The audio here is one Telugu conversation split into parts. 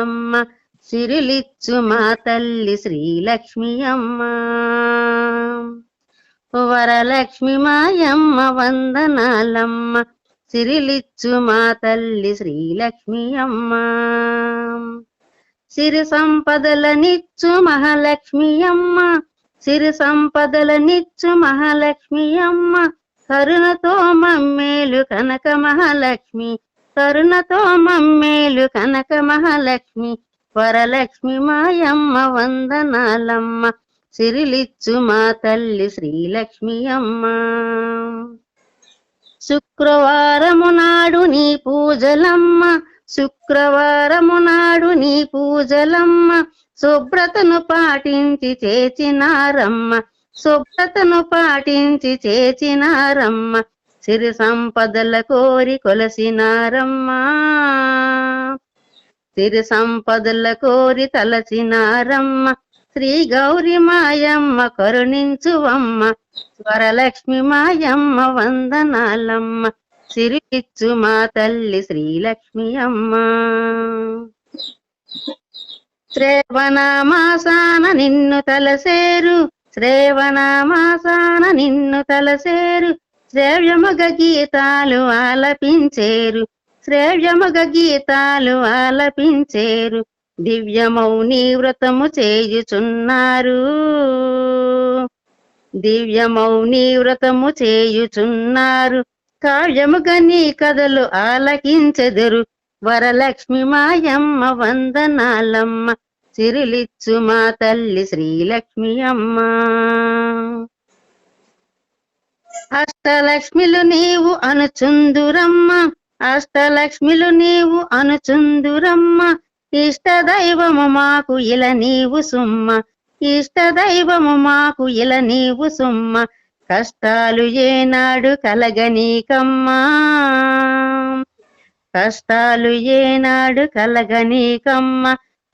అమ్మ సిరిలిచ్చు మా తల్లి శ్రీలక్ష్మి అమ్మ. వరలక్ష్మి మాయమ్మ వందనాలమ్మ సిరిలిచ్చు మా తల్లి శ్రీలక్ష్మి అమ్మ. సిరి సంపదలనిచ్చు మహాలక్ష్మి అమ్మ, సిరి సంపదలనిచ్చు మహాలక్ష్మి అమ్మ. కరుణతో మమ్మేలు కనక మహాలక్ష్మి, కరుణతో మమ్మేలు కనక మహాలక్ష్మి. వరలక్ష్మి మాయమ్మ వందనాలమ్మ సిరిలిచ్చు మా తల్లి శ్రీలక్ష్మి అమ్మ. శుక్రవారము నాడు నీ పూజలమ్మ, శుక్రవారము నాడు నీ పూజలమ్మ. శుభ్రతను పాటించి చేచినారమ్మ, శుభ్రతను పాటించి చేచినారమ్మ. సిరి సంపదల కోరి కొలసినారమ్మ, సిరి సంపదల కోరి తలచినారమ్మ. శ్రీ గౌరి మాయమ్మ కరుణించువమ్మ, వరలక్ష్మి మాయమ్మ వందనాలమ్మ సిరిలిచ్చు మా తల్లి శ్రీలక్ష్మి అమ్మ. శ్రావణ మాసాన నిన్ను తలసేరు, శ్రావణ మాసాన నిన్ను తలసేరు. శ్రావ్యమగ గీతాలు ఆలపించేరు, శ్రావ్యమగ గీతాలు ఆలపించేరు. దివ్యమౌని వ్రతము చేయుచున్నారు, దివ్యమౌని వ్రతము చేయుచున్నారు. కావ్యముగ నీ కథలు ఆలకించెదరు. వరలక్ష్మి మాయమ్మ వందనాలమ్మ సిరిలిచ్చు మా తల్లి శ్రీలక్ష్మి అమ్మ. అష్టలక్ష్మిలు నీవు అనుచుందురమ్మ, అష్టలక్ష్మిలు నీవు అనుచుందురమ్మ. ఇష్టదైవము మాకు ఇల నీవు సుమ్మ, ఇష్టదైవము మాకు ఇల నీవు సుమ్మ. కష్టాలు ఏనాడు కలగనీకమ్మా, కష్టాలు ఏనాడు కలగనీకమ్మ.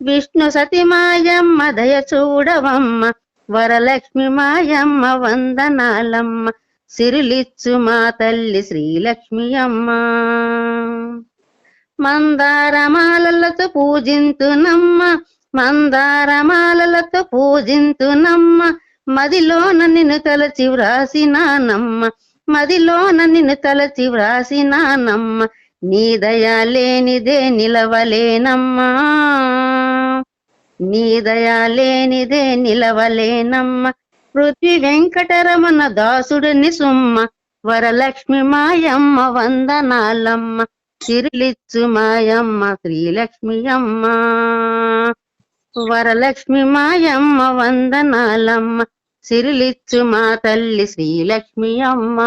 విష్ణు సతి మాయమ్మ దయ చూడవమ్మ, వరలక్ష్మి మాయమ్మ వందనాలమ్మ సిరిలిచ్చు మా తల్లి శ్రీలక్ష్మి అమ్మ. మందారమాలలతో పూజింతునమ్మ, మందారమాలలతో పూజింతునమ్మ. మదిలోన నిన్ను తలచి వ్రాసినానమ్మ, మదిలోన నిన్ను తలచి వ్రాసినానమ్మ. నీ దయా లేనిదే నిలవలేనమ్మా, నీ దయా లేనిదే నిలవలేనమ్మ. పృథ్వీ వెంకటరమణ దాసుడిని సుమ్మ, వరలక్ష్మి మాయమ్మ వందనాలమ్మ సిరిలిచ్చు మాయమ్మ శ్రీలక్ష్మి అమ్మ. వరలక్ష్మి మాయమ్మ వందనాలమ్మ సిరిలిచ్చు మా తల్లి శ్రీలక్ష్మి అమ్మ.